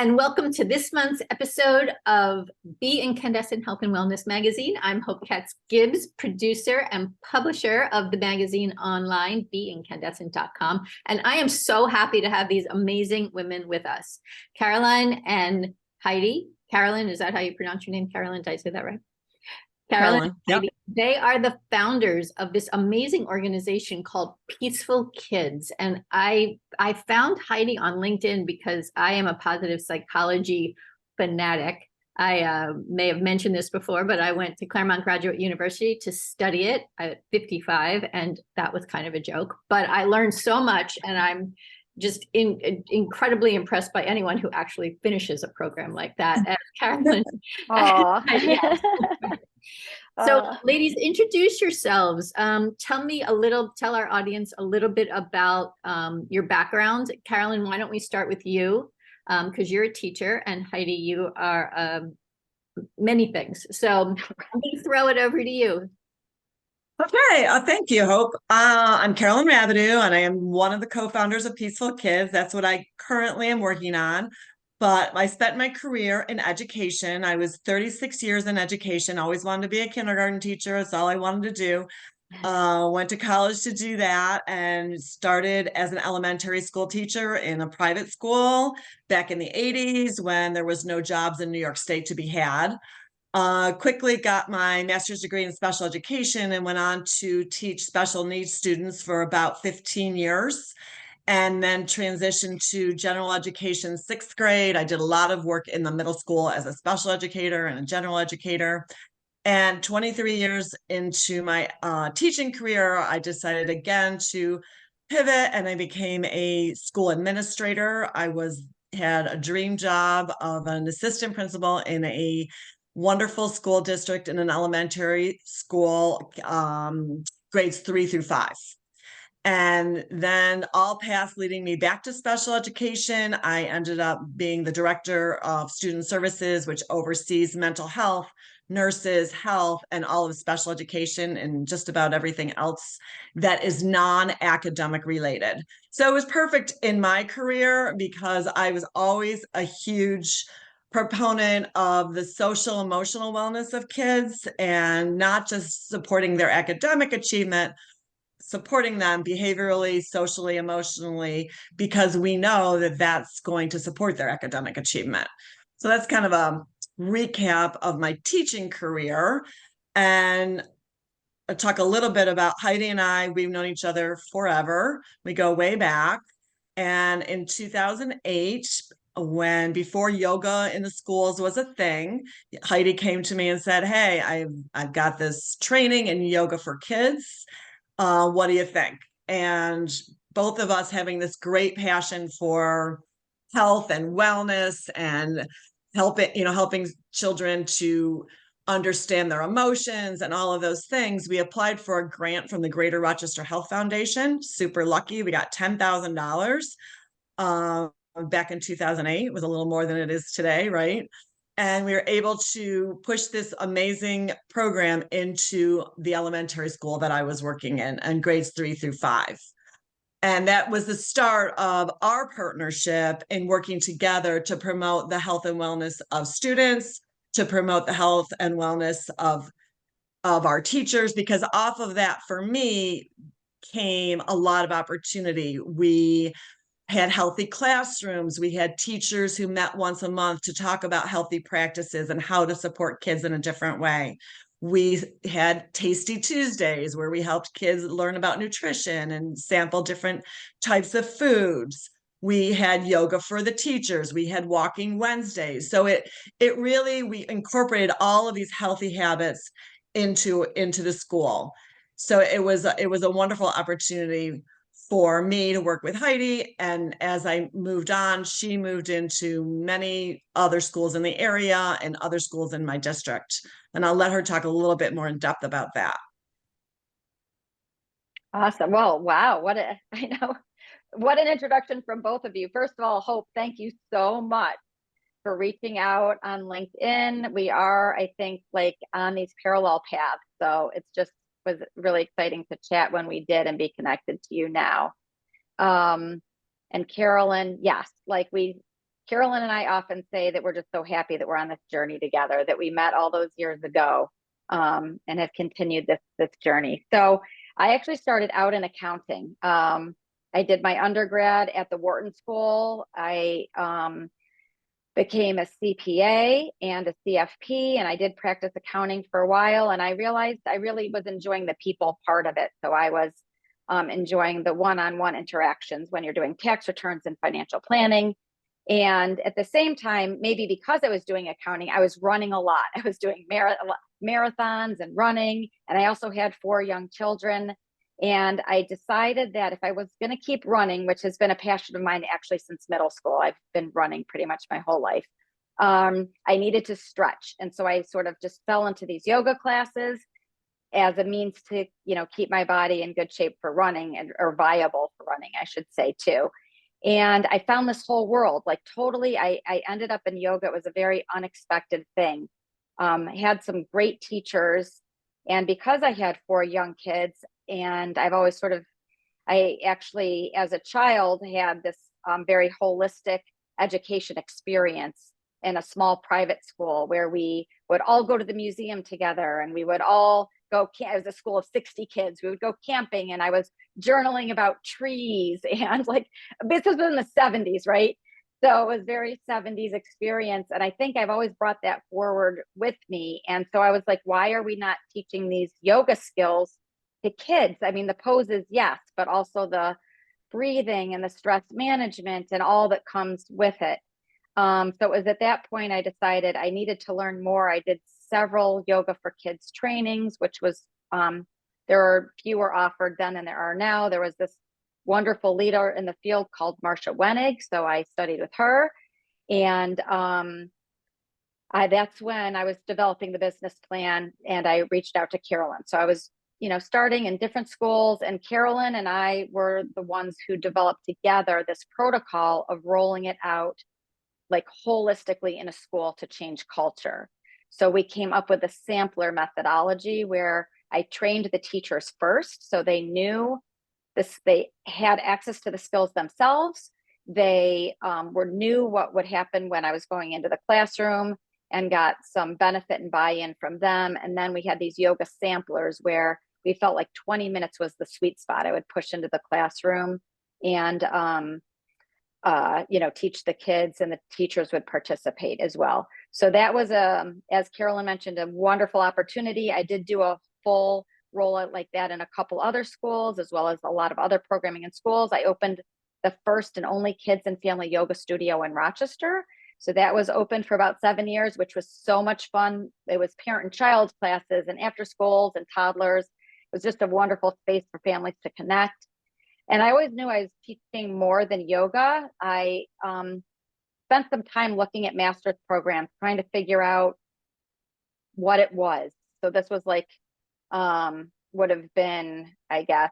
and welcome to this month's episode of BeInkandescent Health and Wellness magazine. I'm Hope Katz Gibbs, producer and publisher of the magazine online, BeInkandescent.com. And I am so happy to have these amazing women with us. Caroline and Heidi. Carolyn, is that how you pronounce your name? Carolyn, did I say that right? Carolyn, yep. They are the founders of this amazing organization called Peacefull Kids. And I found Heidi on LinkedIn because I am a positive psychology fanatic. I may have mentioned this before, but I went to Claremont Graduate University to study it at 55, and that was kind of a joke. But I learned so much, and I'm just incredibly impressed by anyone who actually finishes a program like that, as Carolyn. So ladies, introduce yourselves. Tell our audience a little bit about your background. Carolyn, why don't we start with you? Because you're a teacher, and Heidi, you are many things. So I'm going to throw it over to you. Okay, thank you, Hope. I'm Carolyn Rabidoux, and I am one of the co-founders of Peacefull Kids. That's what I currently am working on. But I spent my career in education. I was 36 years in education, always wanted to be a kindergarten teacher. That's all I wanted to do. Went to college to do that and started as an elementary school teacher in a private school back in the 80s when there was no jobs in New York State to be had. Quickly got my master's degree in special education and went on to teach special needs students for about 15 years. And then transitioned to general education, 6th grade. I did a lot of work in the middle school as a special educator and a general educator. And 23 years into my teaching career, I decided again to pivot, and I became a school administrator. Had a dream job of an assistant principal in a wonderful school district in an elementary school, grades 3 through 5. And then all paths leading me back to special education. I ended up being the director of student services, which oversees mental health, nurses, health, and all of special education and just about everything else that is non-academic related. So it was perfect in my career because I was always a huge proponent of the social emotional wellness of kids, and not just supporting their academic achievement, supporting them behaviorally, socially, emotionally, because we know that that's going to support their academic achievement. So that's kind of a recap of my teaching career. And I'll talk a little bit about Heidi and I. We've known each other forever. We go way back. And in 2008, before yoga in the schools was a thing, Heidi came to me and said, "Hey, I've got this training in yoga for kids. What do you think?" And both of us having this great passion for health and wellness and helping children to understand their emotions and all of those things, we applied for a grant from the Greater Rochester Health Foundation. Super lucky. We got $10,000 back in 2008. It was a little more than it is today, right? And we were able to push this amazing program into the elementary school that I was working in, and grades 3 through 5. And that was the start of our partnership in working together to promote the health and wellness of students, to promote the health and wellness of our teachers, because off of that, for me, came a lot of opportunity. We had healthy classrooms. We had teachers who met once a month to talk about healthy practices and how to support kids in a different way. We had Tasty Tuesdays where we helped kids learn about nutrition and sample different types of foods. We had yoga for the teachers. We had walking Wednesdays. So we incorporated all of these healthy habits into the school. So it was a wonderful opportunity for me to work with Heidi. And as I moved on, she moved into many other schools in the area and other schools in my district. And I'll let her talk a little bit more in depth about that. Awesome. Well, wow. What an introduction from both of you. First of all, Hope, thank you so much for reaching out on LinkedIn. We are, I think, like on these parallel paths. So was really exciting to chat when we did and be connected to you now. And Carolyn, yes, Carolyn and I often say that we're just so happy that we're on this journey together, that we met all those years ago, and have continued this journey. So I actually started out in accounting. I did my undergrad at the Wharton School. I became a CPA and a CFP, and I did practice accounting for a while. And I realized I really was enjoying the people part of it. So I was enjoying the one-on-one interactions when you're doing tax returns and financial planning. And at the same time, maybe because I was doing accounting, I was running a lot. I was doing marathons and running. And I also had 4 young children. And I decided that if I was going to keep running, which has been a passion of mine actually since middle school, I've been running pretty much my whole life, I needed to stretch. And so I sort of just fell into these yoga classes as a means to, keep my body in good shape for running, or viable for running, I should say, too. And I found this whole world, like totally, I ended up in yoga. It was a very unexpected thing. I had some great teachers. And because I had 4 young kids, and I've always I actually, as a child, had this very holistic education experience in a small private school where we would all go to the museum together, and we would all go, it was a school of 60 kids. We would go camping, and I was journaling about trees, and this was in the 70s, right? So it was very 70s experience. And I think I've always brought that forward with me. And so I was like, why are we not teaching these yoga skills to kids? I mean, the poses, yes, but also the breathing and the stress management and all that comes with it. So it was at that point I decided I needed to learn more. I did several yoga for kids trainings, which was, there are fewer offered then than there are now. There was this wonderful leader in the field called Marcia Wenig. So I studied with her. And that's when I was developing the business plan, and I reached out to Carolyn. So I was, starting in different schools, and Carolyn and I were the ones who developed together this protocol of rolling it out holistically in a school to change culture. So we came up with a sampler methodology where I trained the teachers first, so they knew this, they had access to the skills themselves. They knew what would happen when I was going into the classroom, and got some benefit and buy-in from them. And then we had these yoga samplers where we felt like 20 minutes was the sweet spot. I would push into the classroom and teach the kids, and the teachers would participate as well. So that was, as Carolyn mentioned, a wonderful opportunity. I did do a full rollout like that in a couple other schools, as well as a lot of other programming in schools. I opened the first and only kids and family yoga studio in Rochester. So that was open for about 7 years, which was so much fun. It was parent and child classes and after schools and toddlers. It was just a wonderful space for families to connect. And I always knew I was teaching more than yoga. I spent some time looking at master's programs, trying to figure out what it was. So this was would have been, I guess,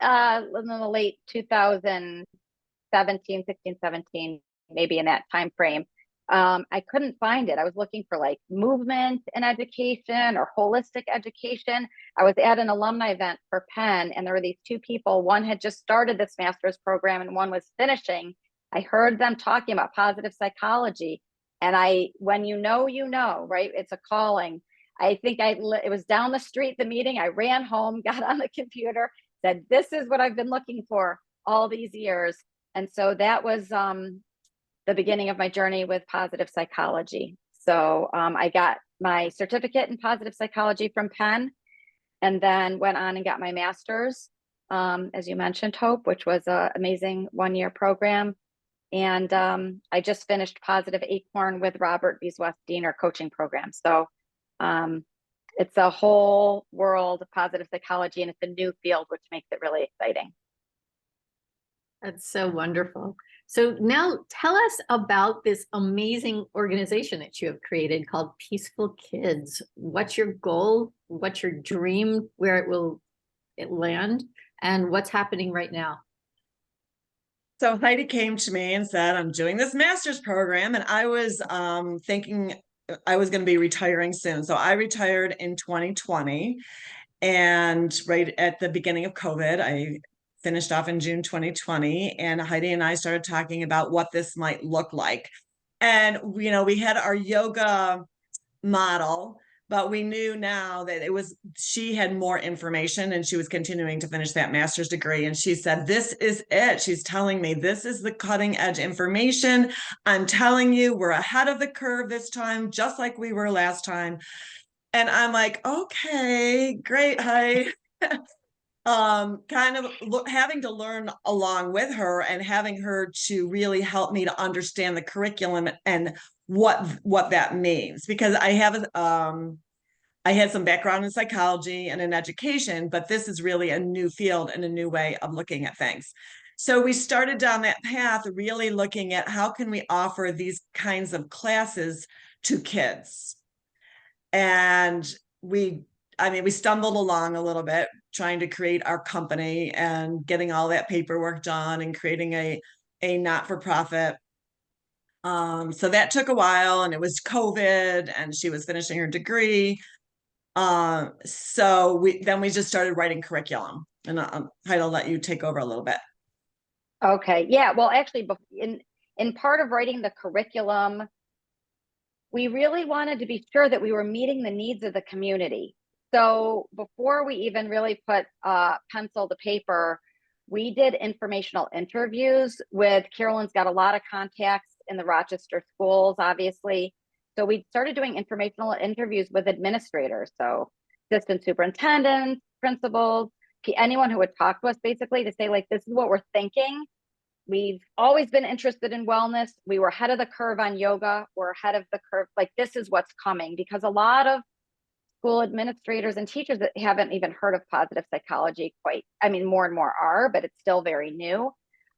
in the late 2017, 16, 17, maybe in that time frame. I couldn't find it. I was looking for movement in education or holistic education. I was at an alumni event for Penn, and there were these 2 people. One had just started this master's program and one was finishing. I heard them talking about positive psychology. And when you know, right? It's a calling. I think it was down the street, the meeting. I ran home, got on the computer, said, this is what I've been looking for all these years. And so that was the beginning of my journey with positive psychology. So I got my certificate in positive psychology from Penn, and then went on and got my master's, as you mentioned, Hope, which was an amazing 1-year program. And I just finished Positive Acorn with Robert Wieswast-Diener coaching program. So it's a whole world of positive psychology, and it's a new field, which makes it really exciting. That's so wonderful. So now tell us about this amazing organization that you have created called Peacefull Kids. What's your goal? What's your dream? Where it will land? And what's happening right now? So Heidi came to me and said, I'm doing this master's program, and I was thinking I was going to be retiring soon. So I retired in 2020, and right at the beginning of COVID, I finished off in June 2020, and Heidi and I started talking about what this might look like. And, we had our yoga model, but we knew now that she had more information, and she was continuing to finish that master's degree. And she said, this is it. She's telling me this is the cutting edge information. I'm telling you, we're ahead of the curve this time, just like we were last time. And I'm like, okay, great, Heidi. Kind of having to learn along with her and having her to really help me to understand the curriculum and what that means, because I had some background in psychology and in education, but this is really a new field and a new way of looking at things. So we started down that path, really looking at how can we offer these kinds of classes to kids. And we stumbled along a little bit trying to create our company and getting all that paperwork done and creating a not-for-profit. So that took a while, and it was COVID, and she was finishing her degree. So we just started writing curriculum, and Heidi, I'll let you take over a little bit. Okay. Yeah. Well, actually, in part of writing the curriculum, we really wanted to be sure that we were meeting the needs of the community. So before we even really put pencil to paper, we did informational interviews with Carolyn's got a lot of contacts in the Rochester schools, obviously. So we started doing informational interviews with administrators. So assistant superintendents, principals, anyone who would talk to us, basically to say, like, this is what we're thinking. We've always been interested in wellness. We were ahead of the curve on yoga. We're ahead of the curve. Like, this is what's coming, because a lot of school administrators and teachers that haven't even heard of positive psychology more and more are, but it's still very new.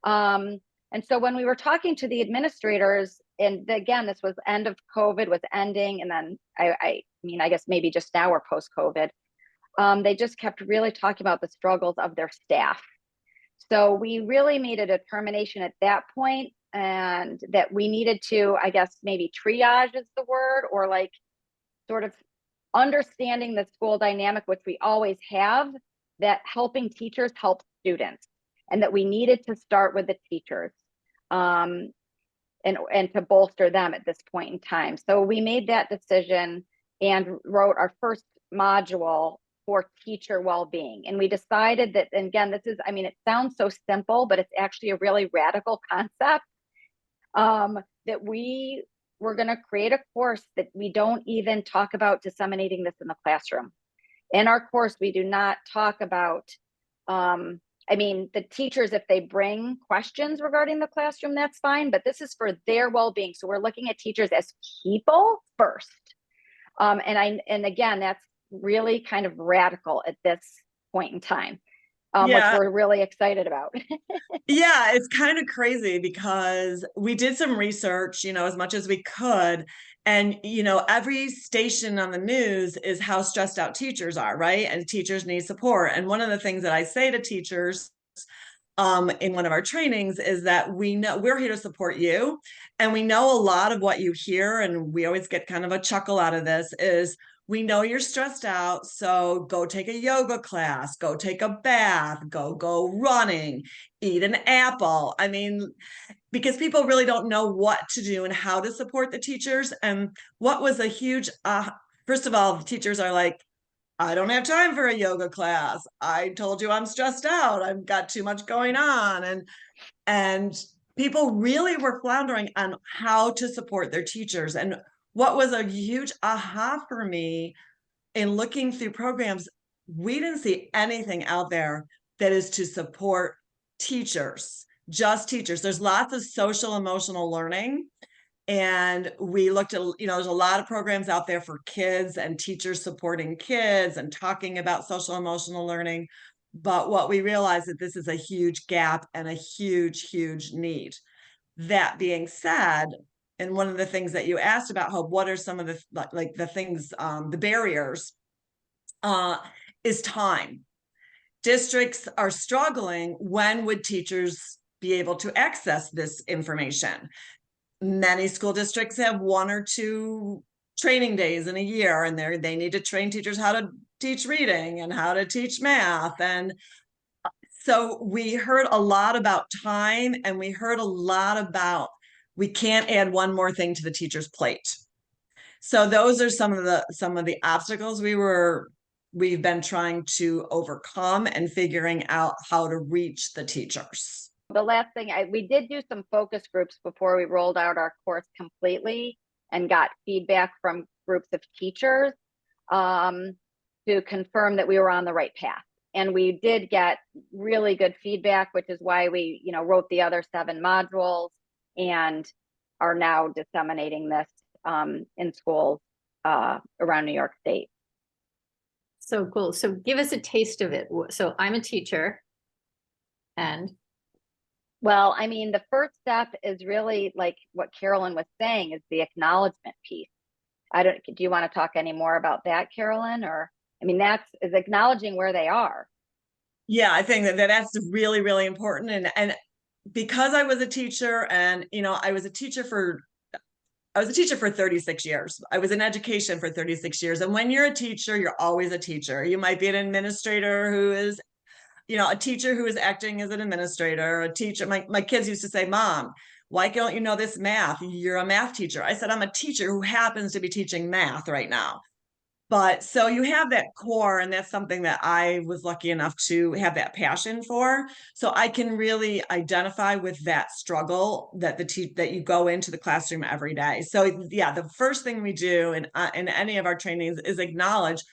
And so when we were talking to the administrators, and again, this was end of COVID, was ending. And then I guess maybe just now we're post-COVID. They just kept really talking about the struggles of their staff. So we really made a determination at that point, and that we needed to, I guess, maybe triage is the word, or like sort of understanding the school dynamic, which we always have, that helping teachers help students, and that we needed to start with the teachers and to bolster them at this point in time. So we made that decision and wrote our first module for teacher well-being. And we decided that, and again, this is, it sounds so simple, but it's actually a really radical concept, that we were going to create a course that we don't even talk about disseminating this in the classroom. In our course, we do not talk about, the teachers, if they bring questions regarding the classroom, that's fine, but this is for their well-being. So we're looking at teachers as people first. And again, that's really kind of radical at this point in time, which we're really excited about. Yeah, it's kind of crazy because we did some research, as much as we could. And, every station on the news is how stressed out teachers are, right? And teachers need support. And one of the things that I say to teachers in one of our trainings is that we know we're here to support you. And we know a lot of what you hear, and we always get kind of a chuckle out of this, is we know you're stressed out, so go take a yoga class, go take a bath, go running, eat an apple. Because people really don't know what to do and how to support the teachers. And what was a huge, first of all, the teachers are like, I don't have time for a yoga class. I told you I'm stressed out. I've got too much going on. And people really were floundering on how to support their teachers. And what was a huge aha for me in looking through programs, we didn't see anything out there that is to support teachers, just teachers. There's lots of social emotional learning. And we looked at, there's a lot of programs out there for kids and teachers supporting kids and talking about social emotional learning. But what we realized that this is a huge gap and a huge, huge need. That being said, and one of the things that you asked about, Hope, what are some of the things, the barriers, is time. Districts are struggling. When would teachers be able to access this information? Many school districts have 1 or 2 training days in a year, and they need to train teachers how to teach reading and how to teach math. And So we heard a lot about time, and we heard a lot about we can't add one more thing to the teacher's plate. So those are some of the obstacles we've been trying to overcome and figuring out how to reach the teachers. The last thing, we did do some focus groups before we rolled out our course completely and got feedback from groups of teachers to confirm that we were on the right path. And we did get really good feedback, which is why we, wrote the other 7 modules and are now disseminating this in schools around New York State. So cool. So give us a taste of it. So I'm a teacher, and well, I mean, the first step is really like what Carolyn was saying, is the acknowledgement piece. Do you want to talk any more about that, Carolyn? Or, I mean, is acknowledging where they are. Yeah, I think that's really, really important. And because I was a teacher, and, I was a teacher for 36 years. I was in education for 36 years. And when you're a teacher, you're always a teacher. You might be an administrator who is, a teacher who is acting as an administrator, a teacher. My kids used to say, Mom, why don't you know this math? You're a math teacher. I said, I'm a teacher who happens to be teaching math right now. But so you have that core, and that's something that I was lucky enough to have that passion for. So I can really identify with that struggle that that you go into the classroom every day. So yeah, the first thing we do in any of our trainings is acknowledge,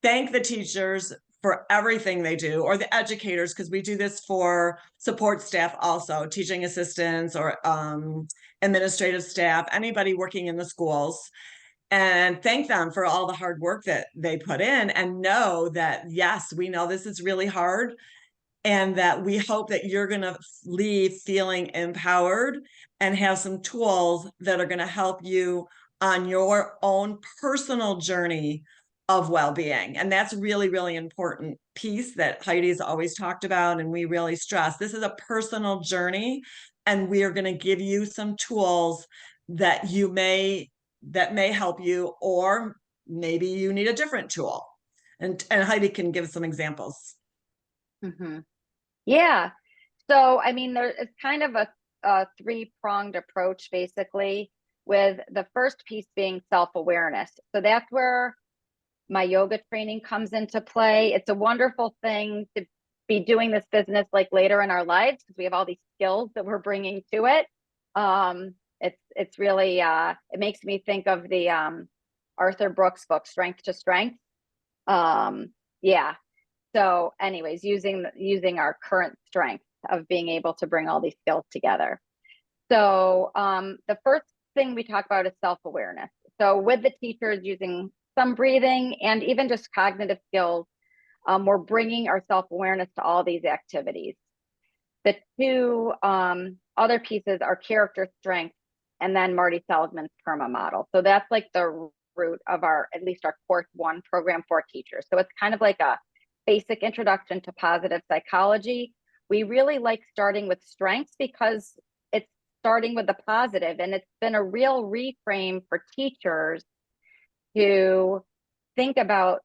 thank the teachers for everything they do, or the educators, because we do this for support staff also, teaching assistants or administrative staff, anybody working in the schools. And thank them for all the hard work that they put in, and know that, yes, we know this is really hard, and that we hope that you're going to leave feeling empowered and have some tools that are going to help you on your own personal journey of well-being. And that's really, really important piece that Heidi's always talked about, and we really stress. This is a personal journey, and we are going to give you some tools that may help you, or maybe you need a different tool. And Heidi can give some examples. Mm-hmm. Yeah. So, I mean, it's kind of a 3-pronged approach, basically, with the first piece being self-awareness. So that's where my yoga training comes into play. It's a wonderful thing to be doing this business like later in our lives, because we have all these skills that we're bringing to it. It's really, it makes me think of the Arthur Brooks book, Strength to Strength. Yeah. So anyways, using our current strength of being able to bring all these skills together. So the first thing we talk about is self-awareness. So with the teachers, using some breathing and even just cognitive skills, we're bringing our self-awareness to all these activities. The 2 other pieces are character strength, and then Marty Seligman's PERMA model. So that's like the root of at least our course 1 program for teachers. So it's kind of like a basic introduction to positive psychology. We really like starting with strengths because it's starting with the positive, and it's been a real reframe for teachers to think about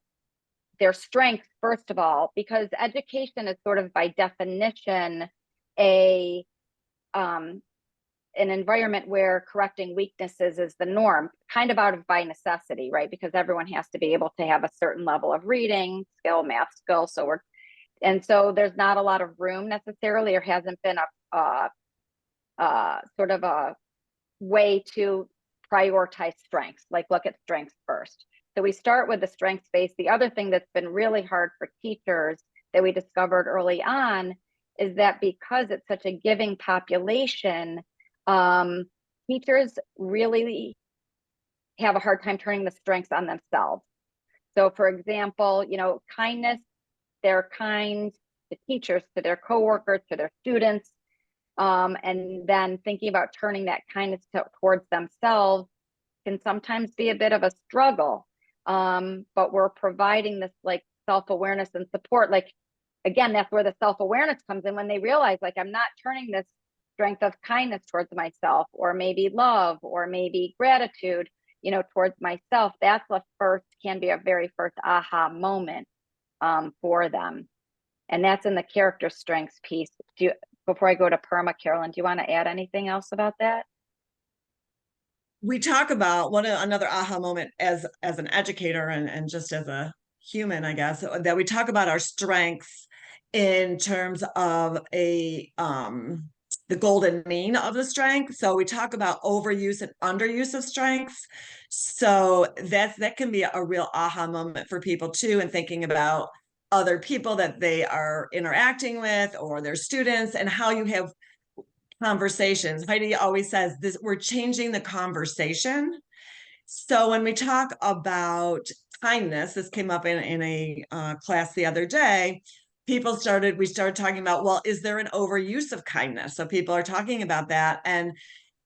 their strengths, first of all, because education is sort of by definition an environment where correcting weaknesses is the norm, kind of by necessity, right? Because everyone has to be able to have a certain level of reading skill, math skill. So there's not a lot of room necessarily, or hasn't been a sort of a way to prioritize strengths, like look at strengths first. So we start with the strengths base. The other thing that's been really hard for teachers that we discovered early on is that because it's such a giving population, teachers really have a hard time turning the strengths on themselves. So for example, kindness, they're kind to teachers, to their coworkers, to their students. And then thinking about turning that kindness towards themselves can sometimes be a bit of a struggle. But we're providing this like self-awareness and support. Like, again, that's where the self-awareness comes in, when they realize, like, I'm not turning this strength of kindness towards myself, or maybe love, or maybe gratitude, towards myself. That's can be a very first aha moment for them. And that's in the character strengths piece. Before I go to PERMA, Carolyn, do you want to add anything else about that? We talk about another aha moment as an educator and just as a human, I guess, that we talk about our strengths in terms of the golden mean of the strength. So we talk about overuse and underuse of strengths. So that can be a real aha moment for people too, and thinking about other people that they are interacting with or their students, and how you have conversations. Heidi always says this, we're changing the conversation. So when we talk about kindness, this came up in a class the other day, we started talking about, well, is there an overuse of kindness? So people are talking about that. And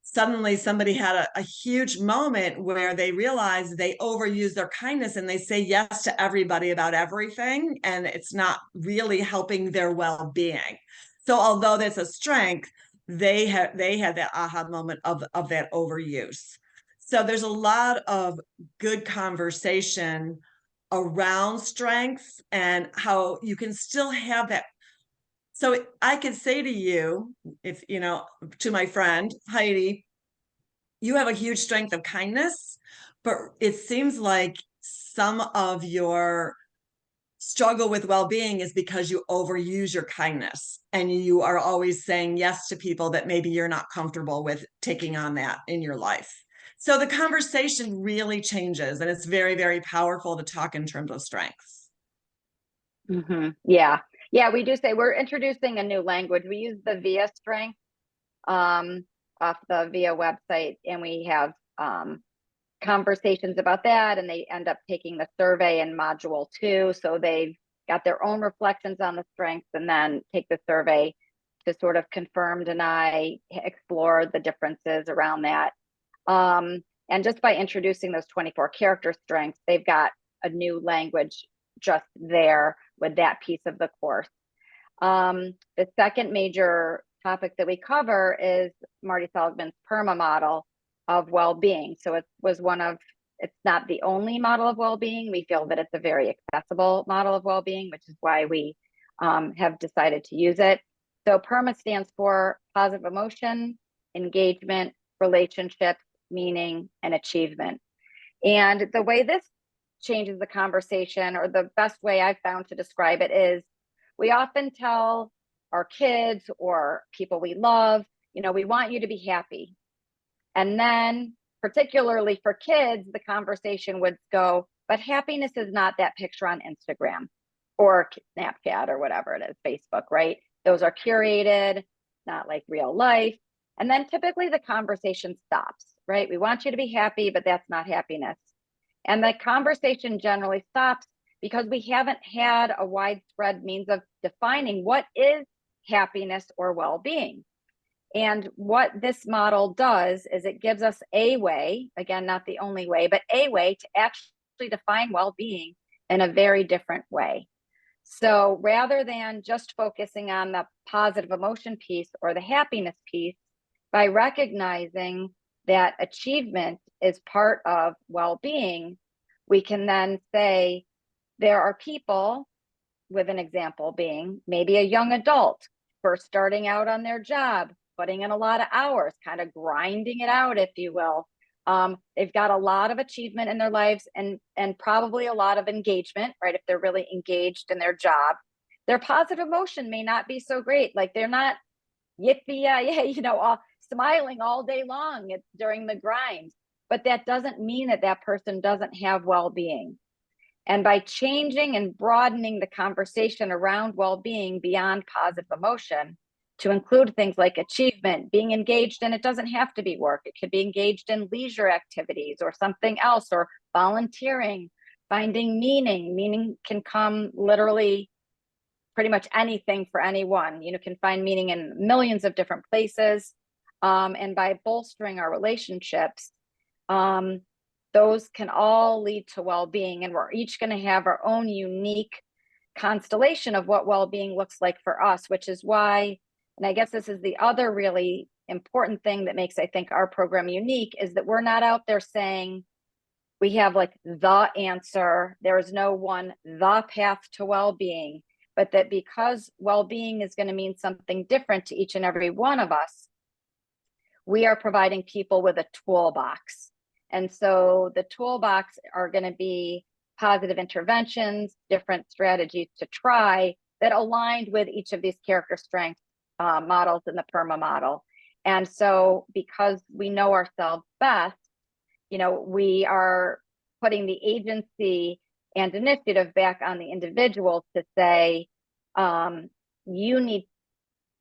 suddenly somebody had a huge moment where they realized they overuse their kindness and they say yes to everybody about everything. And it's not really helping their well-being. So although that's a strength, they had that aha moment of that overuse. So there's a lot of good conversation around strengths and how you can still have that. So I could say to you, if to my friend Heidi, you have a huge strength of kindness, but it seems like some of your struggle with well-being is because you overuse your kindness and you are always saying yes to people that maybe you're not comfortable with taking on that in your life. So the conversation really changes, and it's very, very powerful to talk in terms of strengths. Yeah. Yeah, we do say we're introducing a new language. We use the VIA strength off the VIA website, and we have conversations about that, and they end up taking the survey in module 2. So they've got their own reflections on the strengths and then take the survey to sort of confirm, deny, explore the differences around that. And just by introducing those 24 character strengths, they've got a new language just there with that piece of the course. The second major topic that we cover is Marty Seligman's PERMA model of well-being. So it's not the only model of well-being. We feel that it's a very accessible model of well-being, which is why we have decided to use it. So PERMA stands for positive emotion, engagement, relationships, meaning, and achievement. And the way this changes the conversation, or the best way I've found to describe it, is we often tell our kids or people we love, we want you to be happy. And then particularly for kids, the conversation would go, but happiness is not that picture on Instagram or Snapchat or whatever it is, Facebook, right? Those are curated, not like real life. And then typically the conversation stops, right? We want you to be happy, but that's not happiness. And the conversation generally stops because we haven't had a widespread means of defining what is happiness or well-being. And what this model does is it gives us a way, again, not the only way, but a way to actually define well-being in a very different way. So rather than just focusing on the positive emotion piece or the happiness piece, by recognizing that achievement is part of well-being, we can then say there are people, with an example being maybe a young adult first starting out on their job, putting in a lot of hours, kind of grinding it out, if you will. They've got a lot of achievement in their lives and probably a lot of engagement, right? If they're really engaged in their job, their positive emotion may not be so great. Like they're not yippee, all smiling all day long during the grind. But that doesn't mean that person doesn't have well-being. And by changing and broadening the conversation around well-being beyond positive emotion to include things like achievement, being engaged, and it doesn't have to be work. It could be engaged in leisure activities or something else, or volunteering, finding meaning. Meaning can come literally pretty much anything for anyone. Can find meaning in millions of different places. And by bolstering our relationships, those can all lead to well-being. And we're each going to have our own unique constellation of what well-being looks like for us, which is why, and I guess this is the other really important thing that makes, I think, our program unique, is that we're not out there saying we have like the answer. There is no one, the path to well-being. but that because well-being is going to mean something different to each and every one of us, we are providing people with a toolbox. And so the toolbox are going to be positive interventions, different strategies to try that aligned with each of these character strength models in the PERMA model. And so because we know ourselves best, we are putting the agency and initiative back on the individual to say, you need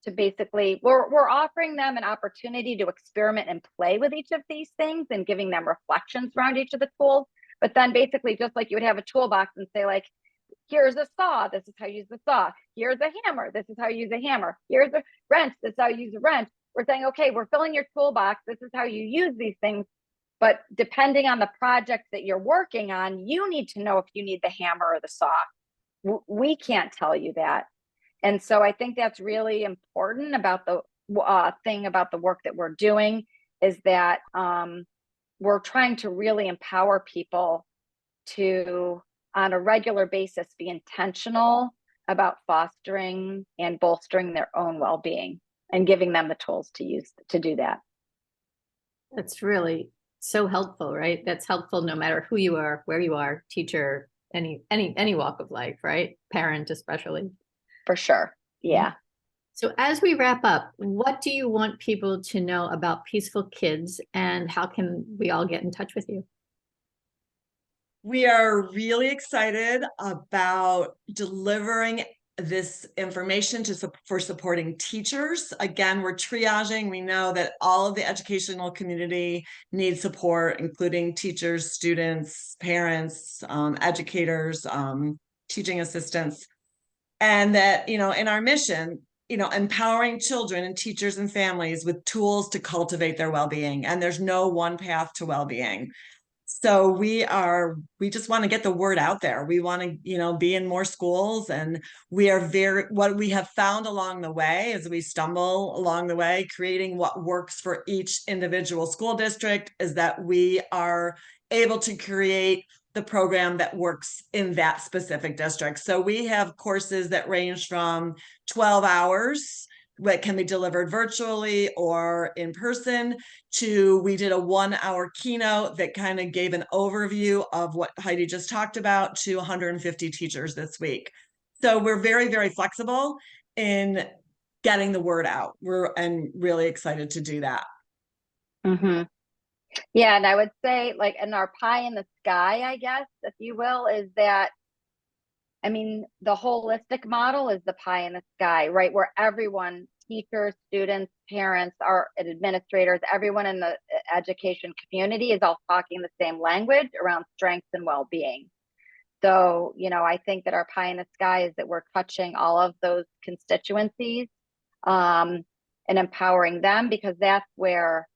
to basically, we're offering them an opportunity to experiment and play with each of these things and giving them reflections around each of the tools. But then basically, just like you would have a toolbox and say, like, here's a saw, this is how you use the saw. Here's a hammer, this is how you use a hammer. Here's a wrench, this is how you use a wrench. We're saying, okay, we're filling your toolbox. This is how you use these things. But depending on the project that you're working on, you need to know if you need the hammer or the saw. We can't tell you that. And so I think that's really important about the thing about the work that we're doing is that we're trying to really empower people to, on a regular basis, be intentional about fostering and bolstering their own well-being and giving them the tools to use to do that. That's really so helpful, right? That's helpful no matter who you are, where you are, teacher, any walk of life, right? Parent especially. For sure. Yeah. So as we wrap up, what do you want people to know about Peacefull Kids and how can we all get in touch with you? We are really excited about delivering this information for supporting teachers. Again, we're triaging. We know that all of the educational community needs support, including teachers, students, parents, educators, teaching assistants. And that, in our mission, empowering children and teachers and families with tools to cultivate their well-being. And there's no one path to well-being. So we just want to get the word out there. We want to, be in more schools, and what we have found along the way as we stumble along the way, creating what works for each individual school district, is that we are able to create the program that works in that specific district. So we have courses that range from 12 hours that can be delivered virtually or in person we did a 1-hour keynote that kind of gave an overview of what Heidi just talked about to 150 teachers this week. So we're very, very flexible in getting the word out. We're really excited to do that. Mm-hmm. Yeah, and I would say, like, in our pie in the sky, I guess, if you will, is that, the holistic model is the pie in the sky, right? Where everyone, teachers, students, parents, administrators, everyone in the education community is all talking the same language around strengths and well-being. So, I think that our pie in the sky is that we're touching all of those constituencies and empowering them, because that's where,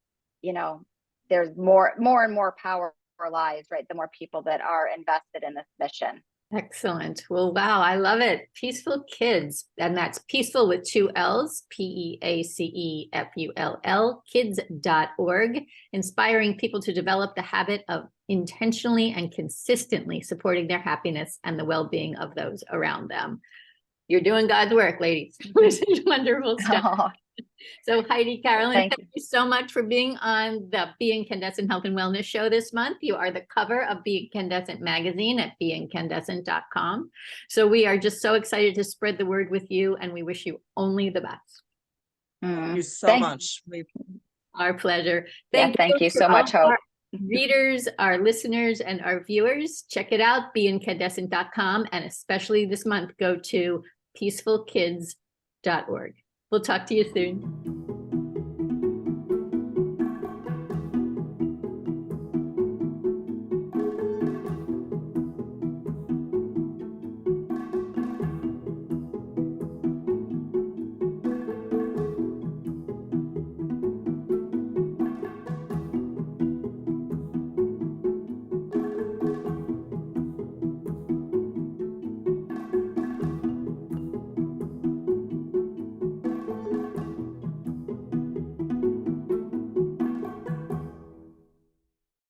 there's more and more power lies, right? The more people that are invested in this mission. Excellent. Well, wow, I love it. Peacefull Kids, and that's peaceful with 2 L's, PEACEFULL, kids.org, inspiring people to develop the habit of intentionally and consistently supporting their happiness and the well-being of those around them. You're doing God's work, ladies. This is wonderful stuff. Oh. So Heidi, Carolyn, thank you so much for being on the BeInkandescent Health and Wellness Show this month. You are the cover of BeInkandescent magazine at BeInkandescent.com. So we are just so excited to spread the word with you, and we wish you only the best. Thank you so much. Our pleasure. Thank you so much, Hope. Our readers, our listeners, and our viewers, check it out, BeInkandescent.com, and especially this month, go to peacefullkids.org. We'll talk to you soon.